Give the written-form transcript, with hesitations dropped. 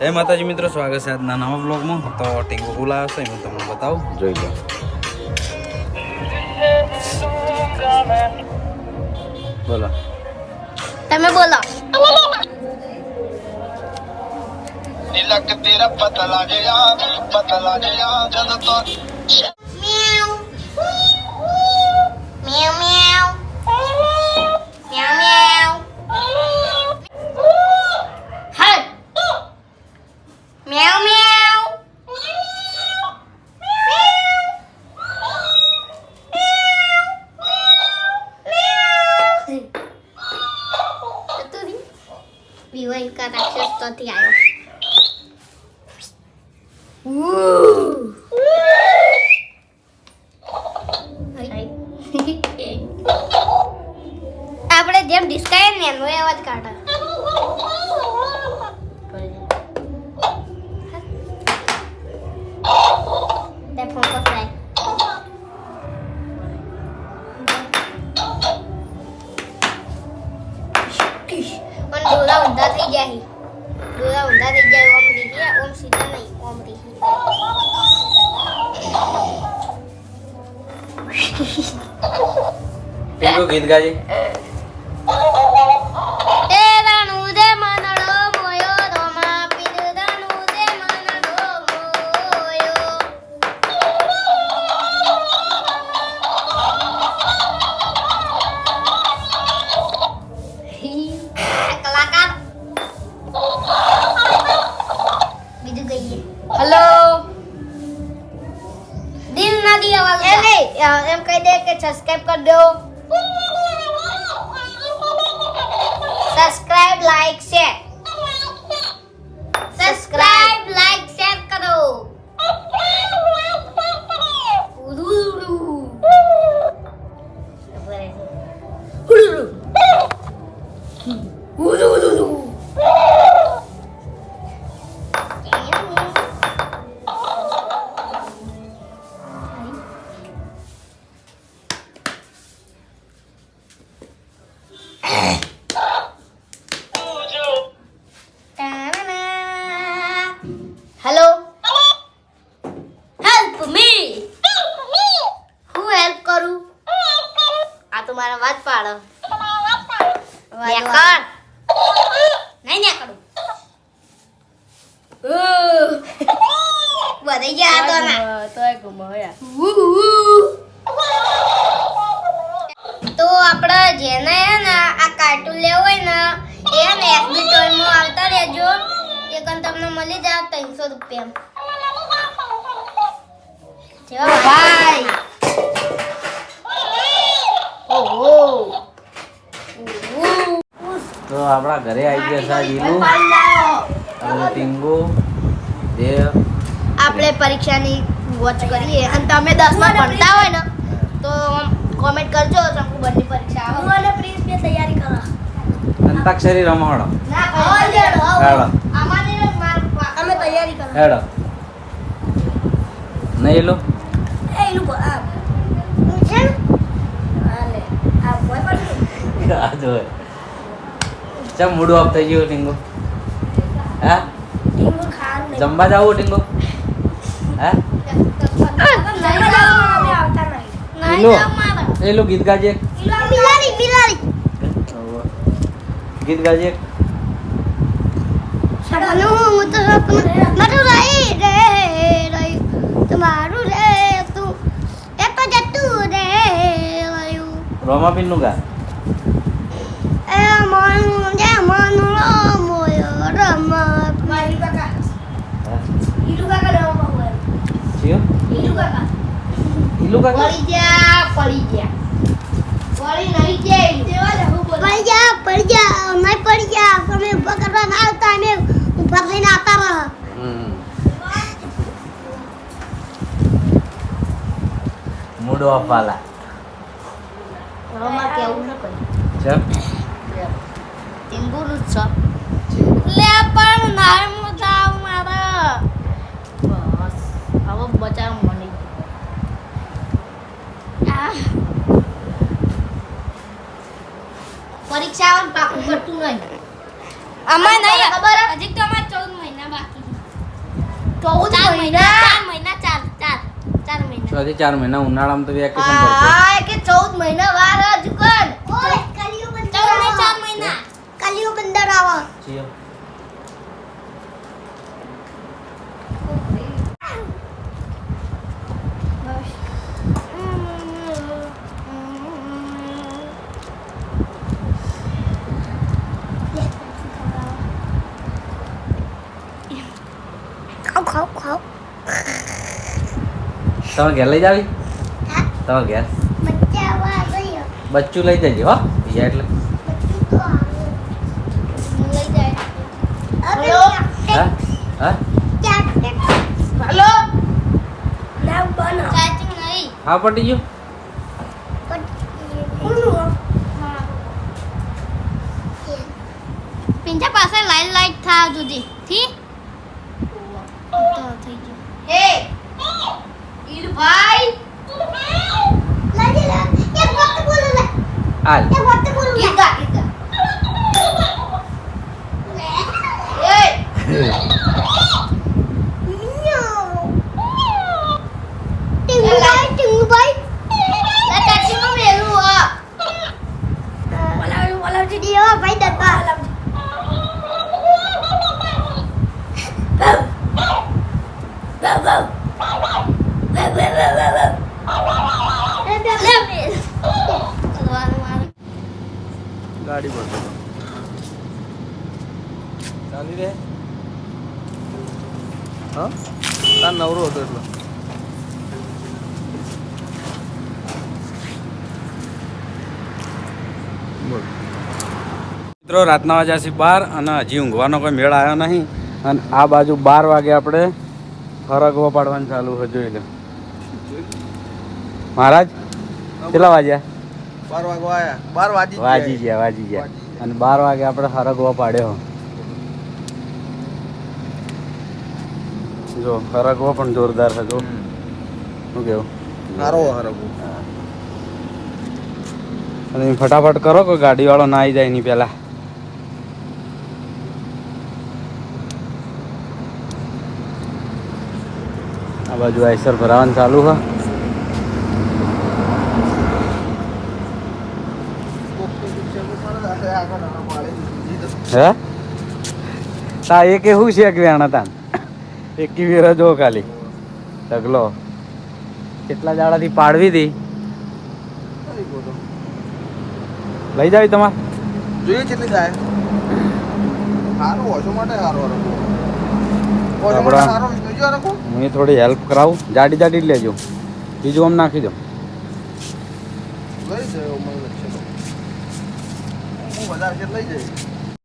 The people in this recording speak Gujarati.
જય માતાજી મિત્રો, સ્વાગત છે આજના નવા બ્લોગમાં. તો ટીંગુ બોલાવ્યો છે, હું તમને બતાવું, જોઈ લો. બોલો, તમે બોલો. तिलक तेरा पतला गया जब तो મ્યાઉ મ્યાઉ મ્યાઉ મ્યાઉ મ્યાઉ હટ મ્યાઉ મ્યાઉ વિવાહ કા રાક્ષસ તોથી આવ્યો. આપણે જેમ ડિસ્કાય ને એનો અવાજ કાઢે. તે ફોન પકડાય. પણ ડોલા ઊંધા થઈ જાય. ડોલા ઊંધા થઈ જાય. ઓમ રીહી ઓમ સીધા નહીં. ઓમ રીહી ટીંગુ ગીત ગાજે. હેલો દિલ ના દિયા વાળો એમ કહી દે કે સબસ્ક્રાઇબ કરી દો. Subscribe like share. Subscribe like share કરો. Hello help me. હું હેલ્પ કરું? આ તો મારા વાત પાડો. નેકર નહીં નેકરું. વધી ગયા તો ના તોય ગુમાયા. તો આપણે જેને હે ને આ કાર્ટૂન લેવું હોય ને એ ને એફબી ટોયમાં આવતા રહેજો. એકન તમને મળી જાય 300 રૂપિયા. ભાઈ ઓહો તો આપણા ઘરે આવી ગયા છે જીલુ અને ટીંગુ. જે આપણે પરીક્ષાની વોચ કરીએ અને તમે 10 માં ભણતા હોય ને તો કોમેન્ટ કરજો. શંકુબરની પરીક્ષા આવે. હું અને પ્રિન્સ બે તૈયારી કરો. અંતાક્ષરી રમાડો. ના હેડો. હેડો અમારે અમે તૈયારી કરો. હેડો નહીં લો એ ઈલું આ છે આલે આ બોય પર આ જો ચમ મૂડું ઓફ થઈ ગયું ટીંગુ. હા ટીંગુ ખાન ને જમવા જાવ ટીંગુ. હા લો ગીત ગાજે. બિલાડી ગીત ગાજે. સપનું તો સપનું મારું રહી રે રહી તમારું રે તું એ તો જતું રે રહ્યું. રોમાપીન નું ગા. એ મન જે મન મોયો રમત મારી કાકા ઈલુ કાકા રમવા હોય. જીઓ ઈલુ કાકા પડી જા પડી નહીં જાય. પડી જા અમે પડી જા તમે ઉભા કરવા ના આવતા અમે ઉભા થઈને આવતા રહો. મૂડ ઓફ વાલા રોમા કેવું ન કોઈ ચમ ટીંગુનું છ લે પણ નામ જાવ મારા બસ હવે બચાવ મળી. પરીક્ષા પાકું કરતું નહીં. અમાર નહીં ખબર હજી તો અમાર 14 મહિના બાકી. 14 મહિના 6 થી 4 મહિના ઉનાળામાં તો વેકેશન પડશે. હા કે 14 મહિના વાર હજુ કર કલિયો બંદર આવો છીએ. ખાઓ તમે ઘેર લઈ જાવી? તમે ઘેર બચ્ચા વા ગયો બચ્ચું લઈ જજો હો. બીજા એટલે બચ્ચું તો આવે લઈ જાય હેલો હા હા હેલો ના બનો ચાર્જિંગ નહીં હા પટી ગયું. પિંજા પાસે લાઈટ થા જુદી થી થઈ ગયું હે ઈલ ભાઈ લાજી લા એક વખત બોલો લે હાલ એક વખત બોલો ગીગા એ ટિંગુ ભાઈ લા ચાચી માં મેલું આ બોલાવ દીયો ભાઈ દત્તા ગાડી પર ચાલી રે. હા તાર નવરો હતો એટલો. મિત્રો રાતના વાગ્યા છે 12 અને હજી ઊંઘવાનો કોઈ મેળ આવ્યો નહીં. અને આ બાજુ 12 વાગે આપણે ફરકવો પાડવાનું ચાલુ છે. જોઈ લો મહારાજ કેટલા વાગ્યા? 12 વાગવા આયા 12 વાજી ગયા અને 12 વાગે આપણે હરગવો પાડ્યો. જો હરગવો પણ જોરદાર છે. જો શું કેવું સારો હરગો અને ફટાફટ કરો કે ગાડી વાળો ના આવી જાય એની પહેલા. આ બાજુ આઈસર ભરાવાનું ચાલુ છે. હે તા એ કેવું છે કે વેણા તાન એક કી વેર જો ખાલી ઢગલો કેટલા દાડાથી પાડવી હતી. લઈ જાવી તમારે જોઈએ કેટલી થાય સારું ઓછો માટે સારો હરગો ઓછો માટે આપણા- સારો જોજો હરગો હું થોડી હેલ્પ કરાવું. જાડી જાડી જ લેજો. બીજું આમ નાખી દો. લઈ જાય મને લક્ષે તો હું વધારે છે લઈ જાય